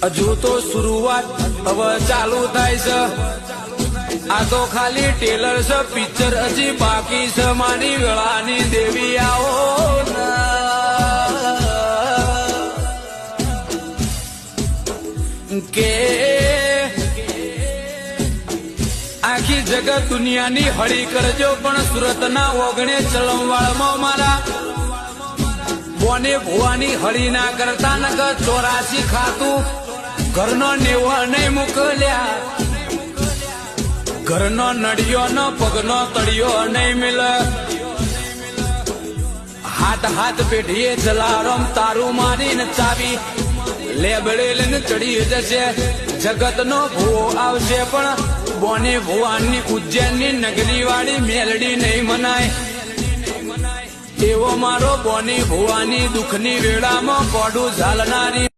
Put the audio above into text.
હજુ તો શરૂઆત હવે ચાલુ થાય છે. આ તો ખાલી ટેલર છે, પિક્ચર હજી બાકી છે. મારી વેળાની દેવી આવો કે આખી જગત દુનિયાની હળી કરજો, પણ સુરતના ઓગણે ચલમવાળમાં મારા બોને ભુવાની હળી ના કરતા. નગર 84 ખાતું ઘરનો નેવા નહીં મોકલ્યા, ઘરનો નડિયો નો પગનો તળિયો નહીં મિલ. હાથ હાથ પેઢીએ જલારામ તારું મારીને ચાવી લેબડે લઈને ચડી જશે. જગતનો ભૂવો આવશે પણ બોની ભુવાની ઉજ્જૈનની નગરી વાળી મેલડી નહીં મનાય. એવો મારો બોની ભુવાની દુઃખની વેળામાં કોડું ઝાલનારી